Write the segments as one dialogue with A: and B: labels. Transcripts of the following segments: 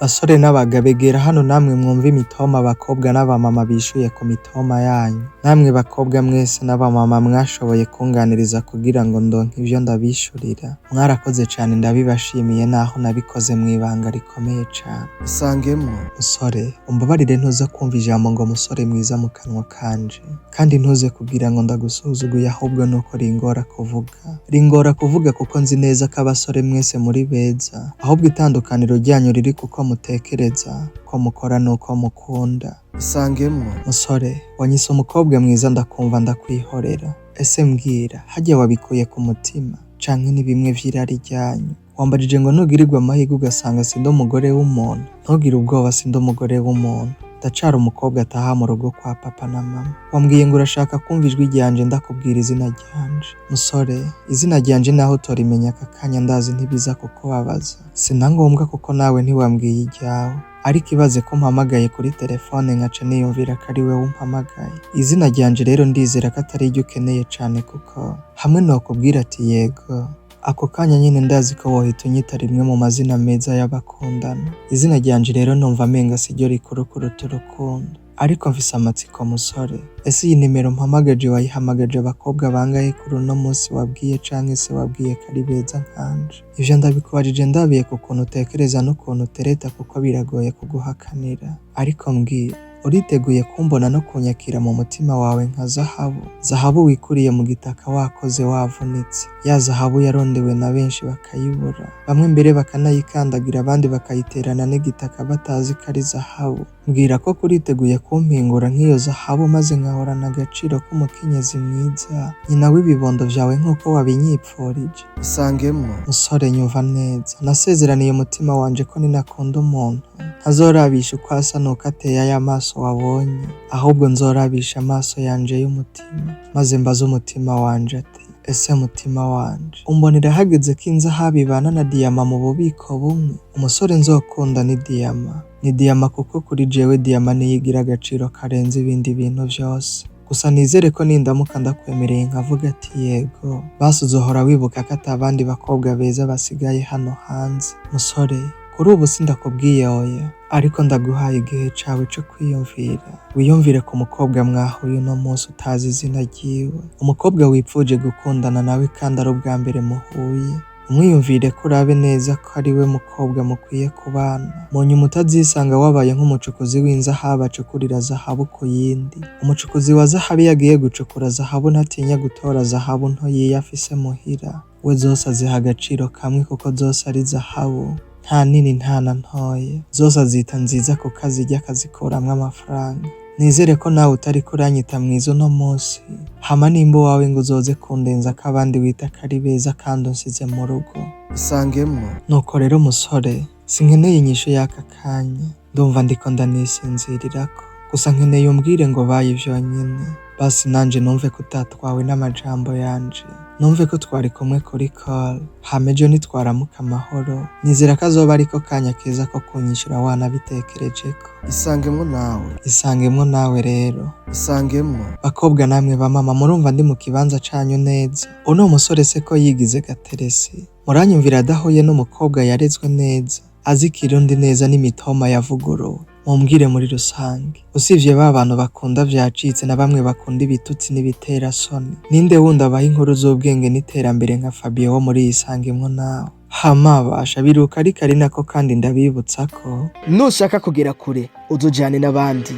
A: Basore n'abagabo egera hano namwe mwumva imitoma abakobwa n'abamama bishuye ku mitoma yanyu. Namwe bakobwa mwese n'abamama mwashoboye kunganiriza kugira ngo ndonke ivyo ndabishurira. Mwarakoze cane ndabibashimiye naho nabikoze mw'ibanga rikomeye cane. Isangemwo musore, umbabarire ntuze kumva ijambo ngo musore mwiza mu kanwa kanje. Kandi ntuze kugira ngo ndagusuzuguye ahubwo nuko ringora kuvuga. Ringora kuvuga kuko nzi neza ko abasore mwese muri beza. Ahubwo itandukaniro ryanyu riri kuko mutekereza, ko mukora nuko mukunda. Isangemwo musore, wanyise umukobwa mwiza ndakumva ndakwihorera. Ese mbwira, harya wabikuye ku mutima canke ni bimwe vy'irari ryanyu? Wambajije ngo nugirirwa amahirwe ugasanga sindi umugore w'umuntu. Ntugire ubwoba, sindi umugore w'umuntu. Ndacara umukobwa ataha mu rugo kwa papa na mama. Wambwiye ngo urashaka kumva ijwi ryanje ndakubwira izina ryanje. Musore, izina ryanje naho utorimenya aka kanya ndazi ntibiza kukubabaza. Sina ngombwa kuko nawe ntiwambwiye iryawe. Ariko ibaze ko mpamagaye kuri telefone nkaca niyumvira ko ari wewe umpamagaye. Izina ryanje rero ndizera ko atari iryo ukeneye cane kuko hamwe nokubwira ati yego, ako kanya nyine ndazi ko wohita unyita rimwe mu mazina meza y'abakundana. Izina ryanje rero numva amenga siryo rikuru kuruta urukundo. Ariko mfise amatsiko musore, ese iyi nimero mpamagaje wayihamagaje abakobwa bangahe kuri uno munsi wabwiye canke se wabwiye ko ari beza nkanje? Ivyo ndabikubajije ndabiye ku kuntu utekereza n'ukuntu utereta kuko biragoye kuguhakanira. Ariko mbwira, uriteguye kumbona no kunyakira mu mutima wawe nka zahabu? Zahabu wikuriye mu gitaka wakoze wavunitse. Ya zahabu yarondewe na benshi bakayibura. Bamwe mbere bakanayikandagira abandi bakayiterana n'igitaka batazi ko ari zahabu. Mbwira ko kuriteguye kumpingura nk'iyo zahabu maze nkahorana agaciro k'umukenyezi mwiza, nyina w'ibibondo vyawe nk'uko wabinyipfurije. Isangemwo musore, nyumva neza. Nasezeraniye umutima wanje ko ninakunda umuntu ntazorabisha uko asa nuko ateye aya maso wabonye, ahubwo nzorabisha amaso yanje y'umutima maze mbaze umutima wanje ati, ese mutima wanje umbonera hageze ko inzahabu ibana na diyama mu bubiko bumwe? Umusore nzokunda ni diyama. Ni diyama kuko kuri jewe diyama niyo igira agaciro karenze ibindi bintu vyose. Gusa nizere ko nindamuka ndakwemereye nkavuga ati yego, basi uzohora wibuka ko atabandi bakobwa beza basigaye hano hanze. Musore, kuri ubu sindakubwiye oya, ariko ndaguhaye igihe cawe co kwiyumvira. Wiyumvire ku mukobwa mwahuye uno munsi utazi izina ryiwe, umukobwa wipfuje gukundana nawe kandi ari ubwa mbere muhuye. Umwiyumvire ko urabe neza ko ari we mukobwa mukwiye kubana. Mu nyuma utazisanga wabaye nk'umucukuzi w'inzahabu acukurira zahabu ku yindi. Umucukuzi wa zahabu yagiye gucukura zahabu ntatinya gutora zahabu nto yiya afise muhira. We zose aziha agaciro kamwe kuko zose ari zahabu, nta nini nta na ntoya. Zose azita nziza kuko azirya akazikuramwo amafaranga. Nizere ko nawe utariko uranyita mwiza uno munsi, hama nimba wawe ngo uzoze kundenza ko abandi wita ko ari beza kandi unsize mu rugo. Isangemwo nuko rero musore, sinkeneye inyishu y'aka kanya, ndumva ndiko ndanisinzirirako. Gusa nkeneye umbwire ngo baye vyonyene, basi nanje numve ko utatwawe n'amajambo yanje, numve ko twari kumwe kuri call. Hama ejo nitwaramuka amahoro, nizera ko azoba ariko kanya keza ko kunyishura wanabitekerejeko. Isangemwo nawe. Isangemwo nawe rero. Isangemwo bakobwa namwe bamama, murumva ndi mu kibanza canyu neza? Uno musore se ko yigize gateresi? Muranyumvira adahuye n'umukobwa yarezwe neza, azi ikirundi neza n'imitoma yavuguruwe? Mumbwire muri rusange, usivye ba bantu bakunda vyacitse na bamwe bakunda ibitutsi n'ibitera soni, ninde wundi abaha inkuru z'ubwenge n'iterambere nka Fabio wo muri Isangemwo Nawe? Hama basha biruka ariko ari nako kandi ndabibutsa ko nushaka kugera kure uzujane n'abandi,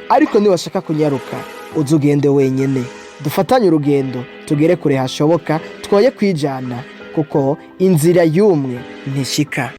A: ariko niwashaka kunyaruka uzugende wenyene. Dufatanye urugendo tugere kure hashoboka, twoye kwijana kuko inzira y'umwe ntishika.